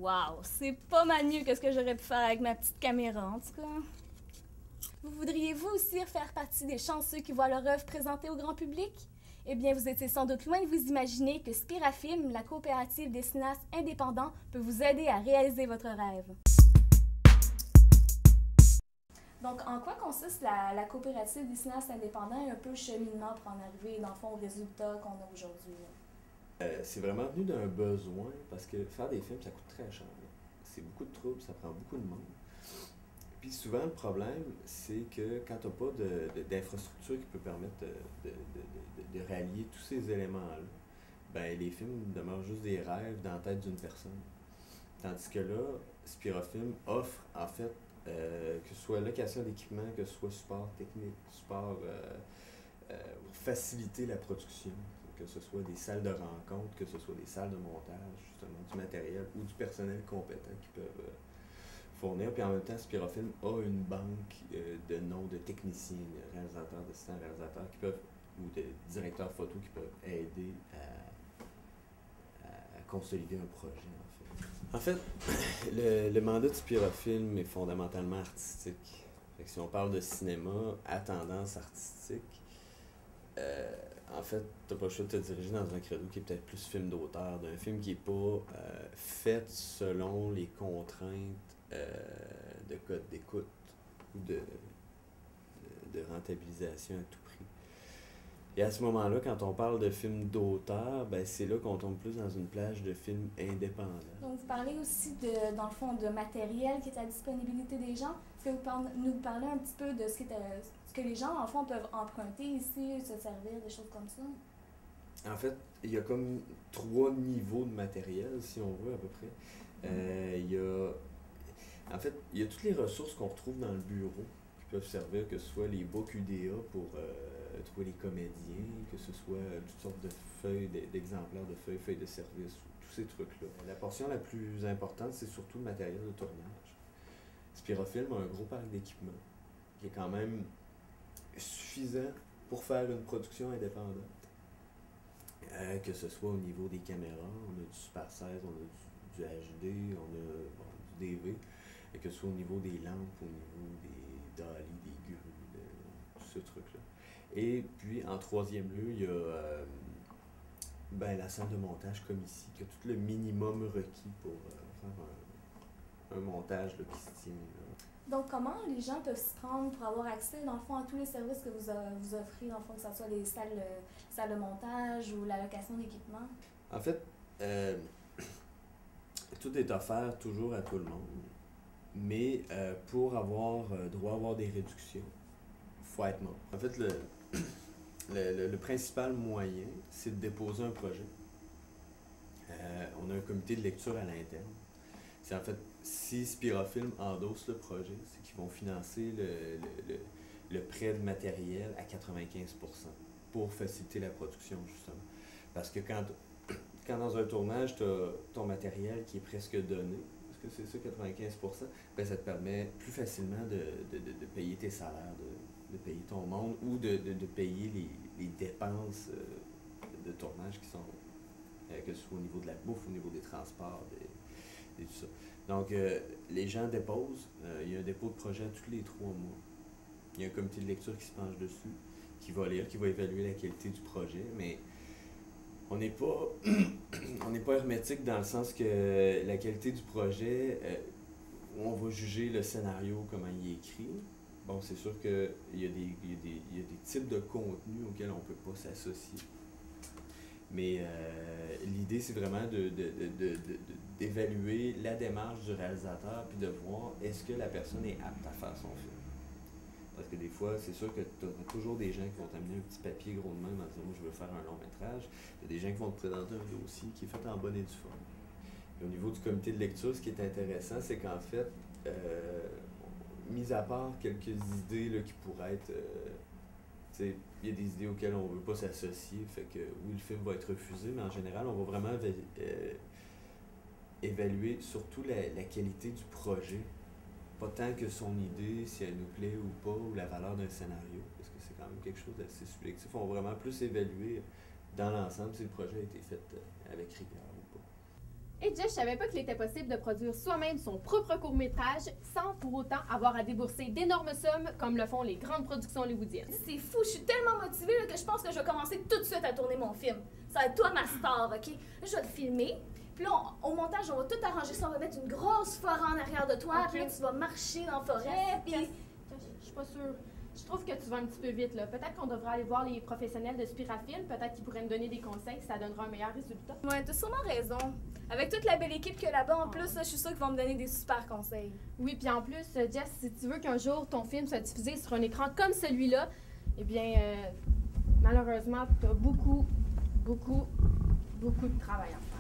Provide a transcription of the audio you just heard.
Wow, c'est pas mal mieux que ce que j'aurais pu faire avec ma petite caméra, en tout cas. Vous voudriez vous aussi faire partie des chanceux qui voient leur œuvre présentée au grand public? Eh bien, vous étiez sans doute loin de vous imaginer que Spirafilm, la coopérative des cinéastes indépendants, peut vous aider à réaliser votre rêve. Donc, en quoi consiste la coopérative des cinéastes indépendants et un peu le cheminement pour en arriver, dans le fond, au résultat qu'on a aujourd'hui? C'est vraiment venu d'un besoin parce que faire des films, ça coûte très cher. C'est beaucoup de troubles, ça prend beaucoup de monde. Puis souvent, le problème, c'est que quand tu n'as pas d'infrastructure qui peut permettre de rallier tous ces éléments-là, ben les films demeurent juste des rêves dans la tête d'une personne. Tandis que là, Spirafilm offre en fait que ce soit location d'équipement, que ce soit support technique, support pour faciliter la production, que ce soit des salles de rencontre, que ce soit des salles de montage, justement, du matériel ou du personnel compétent qui peuvent fournir. Puis en même temps, Spirafilm a une banque de noms de techniciens, de réalisateurs, d'assistants réalisateurs qui peuvent, ou de directeurs photo qui peuvent aider à consolider un projet, en fait. Le mandat de Spirafilm est fondamentalement artistique. Fait que si on parle de cinéma à tendance artistique, en fait, t'as pas le choix de te diriger dans un credo qui est peut-être plus film d'auteur, d'un film qui est pas fait selon les contraintes de code d'écoute ou de rentabilisation à tout prix. Et à ce moment-là, quand on parle de films d'auteur, ben c'est là qu'on tombe plus dans une plage de films indépendants. Donc, vous parlez aussi, dans le fond, de matériel qui est à la disponibilité des gens. Est-ce que vous nous parlez un petit peu de ce que les gens, en fond, peuvent emprunter ici, se servir, des choses comme ça? En fait, il y a comme 3 niveaux de matériel, si on veut, à peu près. En fait, il y a toutes les ressources qu'on retrouve dans le bureau qui peuvent servir, que ce soit les books UDA pour trouver les comédiens, que ce soit toutes sortes de feuilles, d'exemplaires de feuilles de service, tous ces trucs-là. La portion la plus importante, c'est surtout le matériel de tournage. Spirafilm a un gros parc d'équipement qui est quand même suffisant pour faire une production indépendante. Que ce soit au niveau des caméras, on a du Super 16, on a du HD, on a du DV, et que ce soit au niveau des lampes, au niveau des dolly, des grues, tout ce truc-là. Et puis, en troisième lieu, il y a la salle de montage comme ici, qui a tout le minimum requis pour faire un montage là, qui se tient. Donc, comment les gens peuvent s'y prendre pour avoir accès, dans le fond, à tous les services que vous offrez, dans le fond, que ce soit les salles de montage ou la location d'équipement? En fait, tout est offert toujours à tout le monde, mais pour avoir droit à avoir des réductions, il faut être membre. En fait, le principal moyen, c'est de déposer un projet. On a un comité de lecture à l'interne. C'est en fait, si Spirafilm endosse le projet, c'est qu'ils vont financer le prêt de matériel à 95% pour faciliter la production, justement. Parce que quand dans un tournage, tu as ton matériel qui est presque donné, parce que c'est ça, 95%, ben ça te permet plus facilement de payer tes salaires, de payer ton monde ou de payer les dépenses de tournage qui sont, que ce soit au niveau de la bouffe, au niveau des transports, et tout ça. Donc, les gens déposent, il y a un dépôt de projet tous les 3 mois. Il y a un comité de lecture qui se penche dessus, qui va lire, qui va évaluer la qualité du projet, mais on n'est pas, on n'est pas hermétique dans le sens que la qualité du projet, on va juger le scénario, comment il est écrit. Bon, c'est sûr qu'il y a des types de contenus auxquels on ne peut pas s'associer. Mais l'idée, c'est vraiment d'évaluer la démarche du réalisateur puis de voir est-ce que la personne est apte à faire son film. Parce que des fois, c'est sûr que tu as toujours des gens qui vont t'amener un petit papier gros de même en disant « moi, je veux faire un long métrage ». Il y a des gens qui vont te présenter un dossier qui est fait en bonne et due forme. Et au niveau du comité de lecture, ce qui est intéressant, c'est qu'en fait, mis à part quelques idées là, qui pourraient être... il y a des idées auxquelles on ne veut pas s'associer, fait que oui, le film va être refusé, mais en général, on va vraiment évaluer surtout la qualité du projet. Pas tant que son idée, si elle nous plaît ou pas, ou la valeur d'un scénario, parce que c'est quand même quelque chose d'assez subjectif. On va vraiment plus évaluer dans l'ensemble si le projet a été fait avec rigueur ou pas. Et Jess, je savais pas qu'il était possible de produire soi-même son propre court-métrage sans pour autant avoir à débourser d'énormes sommes comme le font les grandes productions hollywoodiennes. C'est fou, je suis tellement motivée là, que je pense que je vais commencer tout de suite à tourner mon film. Ça va être toi ma star, OK? Là, je vais le filmer. Puis là, au montage, on va tout arranger ça. On va mettre une grosse forêt en arrière de toi. Ok. Puis là, tu vas marcher dans la forêt. Puis... Je suis pas sûre. Je trouve que tu vas un petit peu vite, là. Peut-être qu'on devrait aller voir les professionnels de Spirafilm. Peut-être qu'ils pourraient me donner des conseils, ça donnera un meilleur résultat. Ouais, t'as sûrement raison. Avec toute la belle équipe qu'il y a là-bas, en plus, là, je suis sûre qu'ils vont me donner des super conseils. Oui, puis en plus, Jess, si tu veux qu'un jour ton film soit diffusé sur un écran comme celui-là, eh bien, malheureusement, tu as beaucoup de travail à faire.